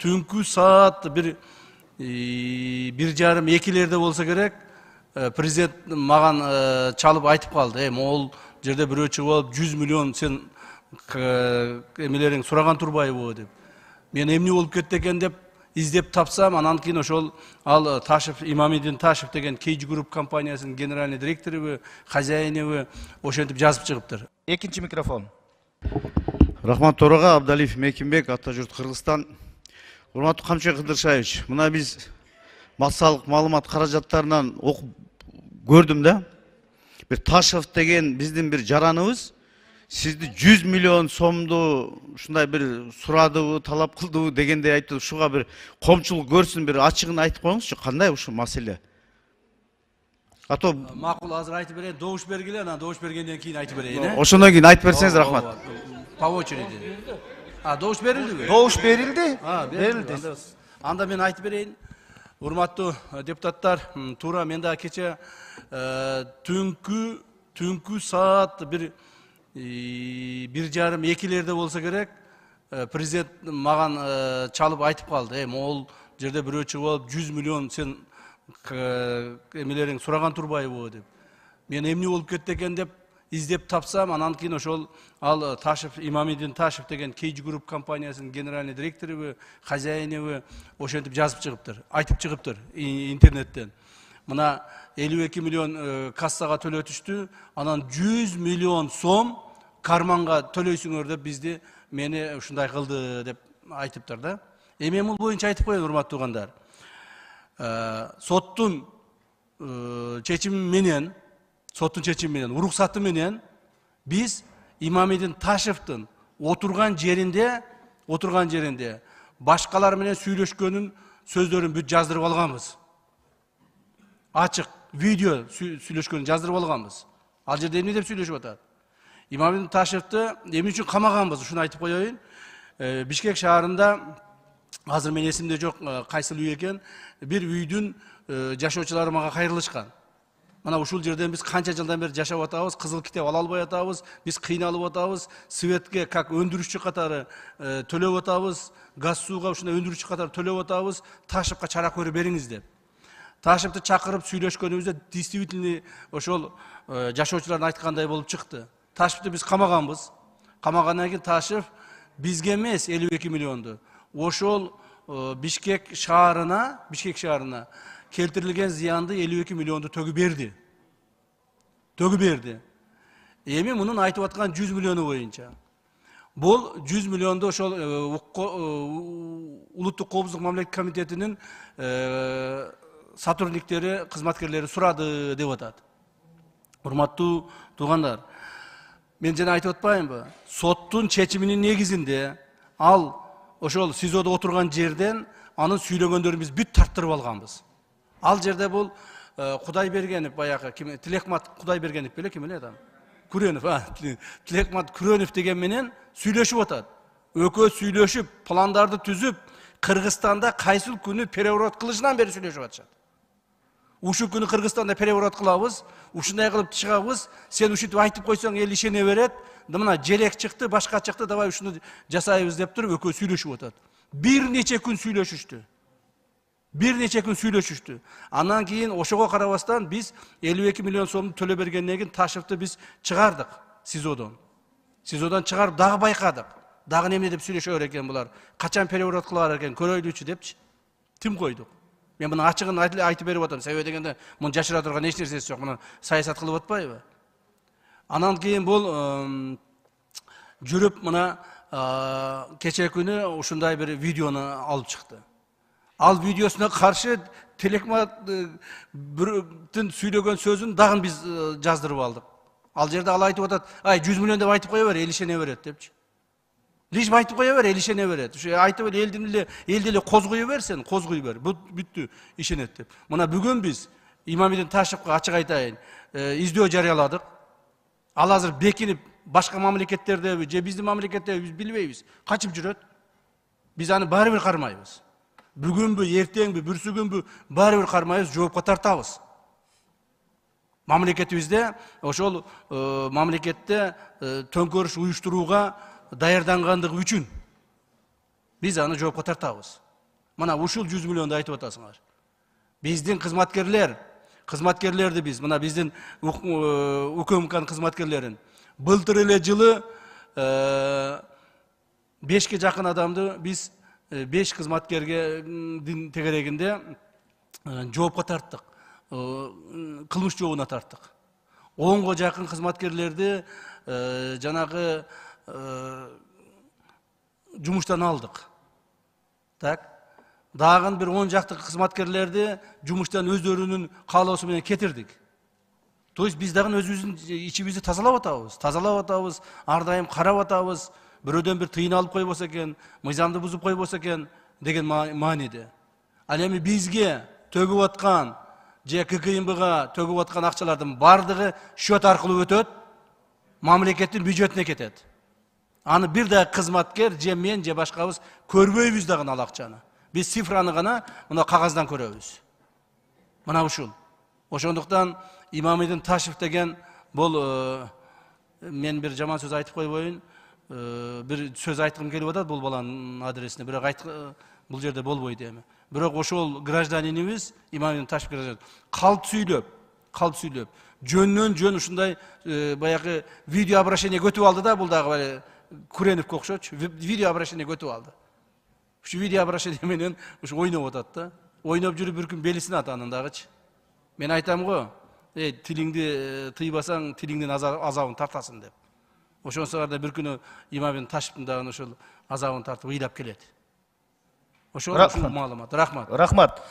Түнкү саат 1:30-2:00 болса керек, президент маған чалып айтып қалды. Могул жерде бирөө чыгып алып 100 миллион сен эмелериң сураган турбайбы деп. Мен эмне болуп кетти экен деп издеп тапсам, анан кийин ошол ал Ташев, Имамидин Ташев деген Кейж Групп компаниясынын генеральный директору, хозяинову ошентип жазып чыгыптыр. Экинчи микрофон. Рахмат Торага, Абдалиев Мекимбек, Атажурт, Кыргызстан. Урматтуу Камчыбек Кыдыршаевич, мына биз массалык маалымат каражаттарынан окуп көрдүм да. Бир Ташев деген биздин бир жараныбыз сизди 100 миллион сомду ушундай бир сурадыбы, талап кылдыбы дегендей айтты. Ушуга бир коомчулук көрсүн, бир ачыгын айтып коюңузчу, кандай ушу маселе? Ато макул, азыр айтып берейин, добуш бергиле, анан добуш бергенден кийин айтып берейин. Ошондон кийин айтып берсеңиз рахмат. По очереди. Добуш берилдиби? Добуш берилди. Берилди. Анда мен айтып берейин. Урматтуу депутаттар, туура мен да кече түнкү саат 1:30-2:00 болса керек, президент маған чалып айтып қалды. Могул жерде бирөө чыгып алып 100 миллион сен эмелериң сураган турбайбы деп. Мен эмне болуп кетти экен деп издеп тапсам, анан кийин ошол ал Ташев, Имамидин Ташев деген Кейж Групп компаниясынын генеральный директору, хозяинову ошентип жазып чыгыптыр, айтып чыгыптыр интернеттен. Мына 52 миллион кассага төлөтүштү, анан 100 миллион сом карманга төлөйсүңөр деп бизди мени ушундай кылды деп айтыптыр да. Мен бул боюнча айтып коеюн, урматтуу угандар. Соттун чечими менен, уруксаты менен биз Имамидин Ташевдин отурган жеринде башкалар менен сүйлөшкөнүн сөздөрүн бүт жаздырып алганбыз. Ачык видео сүйлөшкөнүн жаздырып алганбыз. Ал жерде эмне деп сүйлөшүп атат? Имамидин Ташевди эмне үчүн камаганбыз, ушуну айтып коеюн. Бишкек шаарында, азыр мен эсимде жок кайсыл үй экен, бир үйдүн жашоочулары мага кайрылышкан. Мына ушул жерден биз канча жылдан бери жашап атабыз, кызыл китеп ала албай атабыз, биз кыйналып атабыз, светке как өндүрүшчү катары төлөп атабыз, газ сууга ушундай өндүрүшчү катары төлөп атабыз, Ташевка чара көрүп бериңиз деп. Ташевди чакырып сүйлөшкөнүбүздө действительно ошол жашоочулардын айткандай болуп чыкты. Ташевди биз камаганбыз. Камагандан кийин Ташев бизге эмес 52 миллионду ошол Бишкек шаарына келтирилген зыянды 52 миллионду төгүп берди. Эми мунун айтып аткан 100 миллиону боюнча. Бул 100 миллионду ошол Улуттук коопсуздук мамлекеттик комитетинин сотрудниктери, кызматкерлери сурады деп атат. Урматтуу туугандар, мен жана айтып атпаймынбы? Соттун чечиминин негизинде ал ошол СИЗОдо отурган жерден анын сүйлөгөндөрүн биз бүт тарттырып алганбыз. Ал жерде бул Кудайбергенов, баягы Тилекмат Кудайбергенов беле, ким эле адам? Күрөнов, Тилекмат Күрөнов деген менен сүйлөшүп атат. Экөө сүйлөшүп, пландарды түзүп, Кыргызстанда кайсыл күнү переворот кылышынан бери сүйлөшүп атышат. Ушул күнү Кыргызстанда переворот кылабыз, ушундай кылып чыгабыз, сен ушинтип айтып койсоң эл ишене берет. Мына желек чыкты, башка чыкты, давай ушуну жасайбыз деп туруп экөө сүйлөшүп атат. Бир нече күн сүйлөшүштү. Андан кийин ошого карабастан биз 52 миллион сомду төлөп бергенден кийин Ташевди биз чыгардык СИЗОдон. СИЗОдон чыгарып дагы байкадык. Дагы эмне деп сүйлөшөр экен булар? Качан переворот кылар экен, көрөйлүчү депчи. Тим койдук. Мен муну ачыгын айтып берип атам. Себеби дегенде муну жашыра турган эч нерсеси жок. Муну саясат кылып атпайбы? Анан кийин бул жүрүп мына кече күнү ушундай бир видеону алып чыкты. Ал видеосуна каршы Телекматтын сүйлөгөн сөзүн дагы биз жаздырып алдык. Ал жерде ал айтып атат, 100 миллион деп айтып кое бер, эл ишене берет депчи. Лиш айтып кое бер, эл ишене берет. Ушу айтып элди эле козгой берсен, козгой бер. Бүттү, ишенет деп. Мына бүгүн биз Имамидин Ташевка ачык айтайын, издөө жарыяладык. Ал азыр бекинип башка мамлекеттердеби, же биздин мамлекетте биз билбейбиз. Качып жүрөт. Биз аны баары бир кармайбыз. Бүгүнбү, эртеңби, бүрсүгүнбү баары бир кармайбыз, жоопко тартабыз. Мамлекетибизде ошол мамлекетте төңкөрүш уюштурууга даярдангандыгы үчүн биз аны жоопко тартабыз. Мына ушул 100 миллионду айтып атасыңар. Биздин кызматкерлерди биз, мына биздин УКМКнын кызматкерлерин былтыр эле жылы 5ке жакын адамды биз 5 кызматкерге тегерегинде жоопко тарттык, кылмыш жообуна тарттык. 10га жакын кызматкерлерди жанагы жумуштан алдык. Так. Дагы бир 10 жакты кызматкерлерди жумуштан өздөрүнүн каалоосу менен кетирдик. То есть биз дагы өзүбүздүн ичибизди тазалап атабыз, ар дайым карап атабыз. Бирөөдөн бир тыйын алып койбосо экен, мыйзамды бузуп койбосо экен деген мааниде. Ал эми бизге төгүп аткан же ККМБга төгүп аткан акчалардын бардыгы счет аркылуу өтөт, мамлекеттин бюджетине кетет. Аны бир да кызматкер же мен же башкабыз көрбөйбүз дагы ал акчаны. Биз цифраны гана мына кагаздан көрөбүз. Мына ушул. Ошондуктан Имамидин Ташев деген бул мен бир жаман сөз айтып койбойюн. Бир сөз айткым келип атат бул баланын адресине, бирок бул жерде болбойт эми. Бирок ошол гражданинибиз Имамидин Ташев гражданин калп сүйлөп, жөндөн жөн ушундай баягы видео обращение көтүп алды да, бул дагы Куреновго окшочу видео обращение көтүп алды. Ушу видео обращение менен ушу ойноп атат да. Ойноп жүрүп бир күн белисин атанын дагычы. Мен айтам го, тилиңди тыйбасаң, тилиңдин азабын тартасың деп. Ошонсуңар да бир күнү Имамидин Ташевдин дагы ошол азабын тартып ыйлап келет. Ошол маалымат. Рахмат.